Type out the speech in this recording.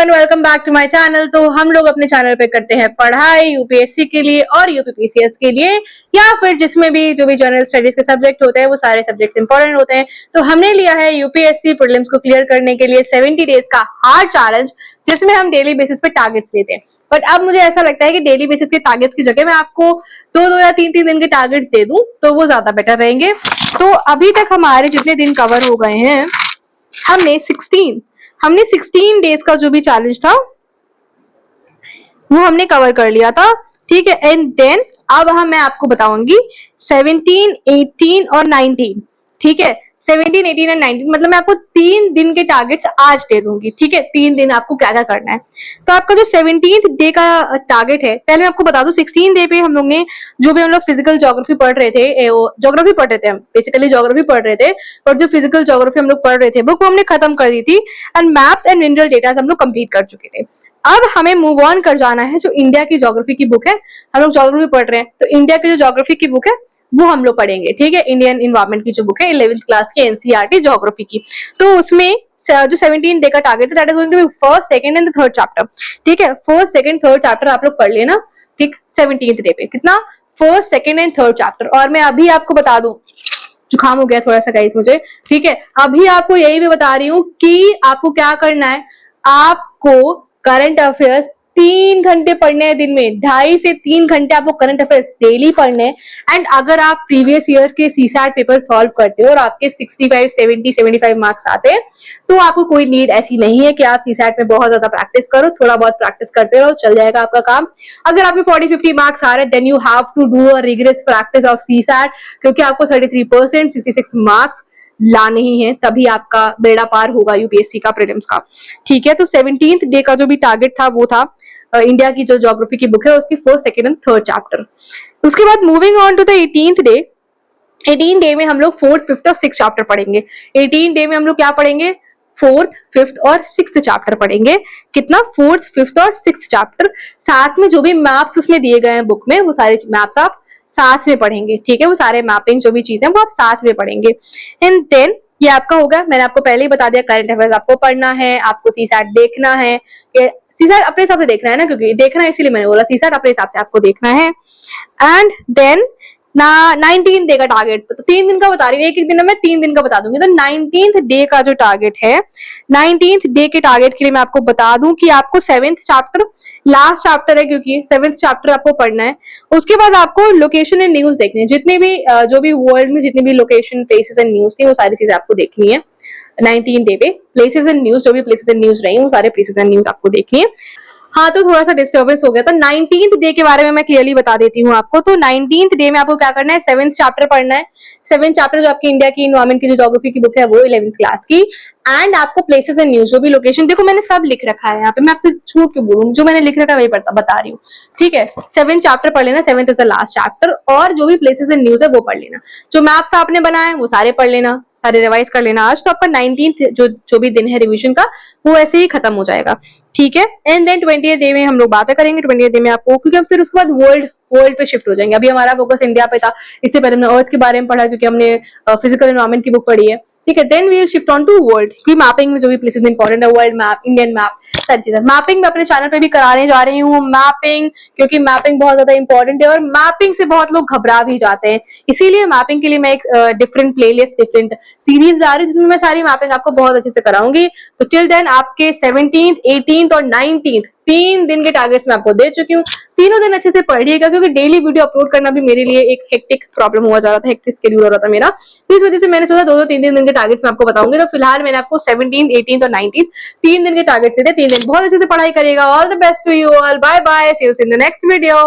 Everyone, welcome back to my channel. तो हम लोग अपने चैनल पे करते हैं पढ़ाई यूपीएससी के लिए और यूपीपीसीएस के लिए, या फिर जिसमें भी जो भी जनरल स्टडीज के सब्जेक्ट होते हैं वो सारे सब्जेक्ट्स इंपॉर्टेंट होते हैं। तो हमने लिया है यूपीएससी प्रीलिम्स को क्लियर करने के लिए 70 डेज का हार्ड चैलेंज, जिसमें हम डेली बेसिस पे टारगेट्स लेते हैं। बट अब मुझे ऐसा लगता है कि डेली बेसिस के टारगेट्स की जगह मैं आपको 2-2 या 3-3 दिन के टारगेट्स दे दूं तो वो ज्यादा बेटर रहेंगे। तो अभी तक हमारे जितने दिन कवर हो गए हैं, हमने 16 डेज का जो भी चैलेंज था वो हमने कवर कर लिया था, ठीक है। एंड देन अब मैं आपको बताऊंगी 17, 18 और 19, ठीक है। 17, 18 और 19 मतलब मैं आपको 3 दिन के टारगेट्स आज दे दूंगी, ठीक है। 3 दिन आपको क्या क्या करना है। तो आपका जो 17th डे का टारगेट है, पहले मैं आपको बता दूं 16 डे पे हम लोग ने जो भी हम लोग फिजिकल ज्योग्राफी पढ़ रहे थे, ज्योग्राफी पढ़ रहे थे, हम बेसिकली ज्योग्राफी पढ़ रहे थे, और जो फिजिकल ज्योग्राफी हम लोग पढ़ रहे थे बुक वो हमने खत्म कर दी थी। And maps and mineral data हम लोग कंप्लीट कर चुके थे। अब हमें मूव ऑन कर जाना है। जो इंडिया की ज्योग्राफी की बुक है, हम लोग ज्योग्राफी पढ़ रहे हैं तो इंडिया की जो ज्योग्राफी की बुक है वो हम लोग पढ़ेंगे, ठीक है। इंडियन इन्वायरमेंट की जो बुक है 11th क्लास की एनसीईआरटी ज्योग्राफी की, तो उसमें जो 17 डे का टारगेट है that is going to be first, second and third chapter, ठीक है। फर्स्ट, सेकंड, थर्ड चैप्टर आप लोग पढ़ लेना, ठीक। 17th डे पे कितना, first, second and third chapter. और मैं अभी आपको बता दूं, जुकाम हो गया थोड़ा सा गाइस मुझे, ठीक है। अभी आपको यही भी बता रही हूँ कि आपको क्या करना है। आपको करंट अफेयर्स 3 घंटे पढ़ने हैं दिन में, 2.5 से 3 घंटे आपको करंट अफेयर्स डेली पढ़ने हैं। एंड अगर आप प्रीवियस ईयर के सीसैट पेपर सॉल्व करते हो और आपके 65, 70, 75 मार्क्स आते हैं, तो आपको कोई नीड ऐसी नहीं है कि आप सीसैट में बहुत ज्यादा प्रैक्टिस करो। थोड़ा बहुत प्रैक्टिस करते रहो, चल जाएगा आपका काम। अगर आपके 40-50 मार्क्स आ रहे हैं, then you have to do a rigorous practice of CSAT, क्योंकि आपको 33%, 66 मार्क्स लाने ही है, तभी आपका बेड़ा पार होगा यूपीएससी का प्रीलिम्स का, ठीक है। तो 17th डे का जो भी टारगेट था वो था इंडिया की जो ज्योग्राफी की बुक है उसकी first, second and third chapter. उसके बाद moving on to the 18th day. 18 day में हम लोग 4th, 5th और 6th चैप्टर पढ़ेंगे। 18 डे में हम लोग क्या पढ़ेंगे, 4th, 5th और 6th चैप्टर पढ़ेंगे। कितना, 4th, 5th और 6th चैप्टर। साथ में जो भी मैप्स उसमें दिए गए हैं बुक में, वो सारे मैप्स आप साथ में पढ़ेंगे, ठीक है। वो सारे मैपिंग जो भी चीजें वो आप साथ में पढ़ेंगे। एंड देन ये आपका होगा, मैंने आपको पहले ही बता दिया, करंट अफेयर्स आपको पढ़ना है, आपको सीसैट देखना है। सीसैट अपने हिसाब से देखना है ना, क्योंकि देखना है इसीलिए मैंने बोला, सीसैट अपने हिसाब से आपको देखना है। एंड देन 19 डे का टारगेट, तो 3 दिन का बता रही हूँ, एक दिन में 3 दिन का बता दूंगी। तो 19th डे का जो टारगेट है, 19th डे के टारगेट के लिए मैं आपको बता दूं कि आपको 7th चैप्टर, लास्ट चैप्टर है क्योंकि 7th चैप्टर आपको पढ़ना है। उसके बाद आपको लोकेशन एंड न्यूज देखनी है, जितने भी जो भी वर्ल्ड में जितनी भी लोकेशन, प्लेसेस एंड न्यूज थी वो सारी चीजें आपको देखनी है 19 डे पे। प्लेसेस एंड न्यूज, जो भी प्लेसेस एंड न्यूज रही वो सारे प्लेसेस एंड न्यूज आपको देखनी है। हाँ, तो थोड़ा सा डिस्टर्बेंस हो गया था। 19th डे के बारे में मैं क्लियरली बता देती हूँ आपको। तो 19th डे में आपको क्या करना है, 7th चैप्टर पढ़ना है। 7th चैप्टर जो आपकी इंडिया की इन्वायरमेंट की जो ज्योग्राफी की बुक है वो 11th क्लास की। एंड आपको प्लेसेस एंड न्यूज, जो भी लोकेशन, देखो मैंने सब लिख रखा है यहाँ पे, मैं आपको झूठ क्यों बोलूँ, जो मैंने लिख रखा है वही बता रही हूँ, ठीक है। 7th चैप्टर पढ़ लेना, 7th is the last chapter, और जो भी प्लेसेस एंड न्यूज है वो पढ़ लेना। जो मैप्स आपने बनाए वो सारे पढ़ लेना, सारे रिवाइज कर लेना आज। तो आपका 19th जो भी दिन है रिवीजन का वो ऐसे ही खत्म हो जाएगा, ठीक है। एंड देन 20th डे में हम लोग बातें करेंगे। 20th डे में आपको, क्योंकि हम फिर उसके बाद वर्ल्ड पे शिफ्ट हो जाएंगे। अभी हमारा फोकस इंडिया पे था, इससे पहले हमने अर्थ के बारे में पढ़ा क्योंकि हमने फिजिकल एनवायरनमेंट की बुक पढ़ी है, ठीक है। Then we will shift on to world, क्योंकि मैपिंग में जो भी प्लेसेस इंपॉर्टेंट है, वर्ल्ड मैप, इंडियन मैप, सारी चीजें मैपिंग में अपने चैनल पे भी कराने जा रही हूँ मैपिंग, क्योंकि मैपिंग बहुत ज्यादा इंपॉर्टेंट है और मैपिंग से बहुत लोग घबरा भी जाते हैं। इसीलिए मैपिंग के लिए मैं एक डिफरेंट प्लेलिस्ट, डिफरेंट सीरीज ला रही हूँ जिसमें मैं सारी मैपिंग आपको बहुत अच्छे से कराऊंगी। तो टिल देन आपके 17th, 18th और 19th 3 दिन के टारगेट्स मैं आपको दे चुकी हूँ। तीनों दिन अच्छे से पढ़िएगा, क्योंकि डेली वीडियो अपलोड करना भी मेरे लिए एक हेक्टिक प्रॉब्लम हुआ जा रहा था, हेक्टिक शेड्यूल हो रहा था मेरा। तो इस वजह से मैंने सोचा 2-2, 3-3 दिन के टारगेट्स मैं आपको बताऊंगी। तो फिलहाल मैंने आपको 17th, 18th और 19th 3 दिन के टारगेट दे दिए। 3 दिन बहुत अच्छे से पढ़ाई करिएगा। All the best to you all, bye bye, see you in the next video.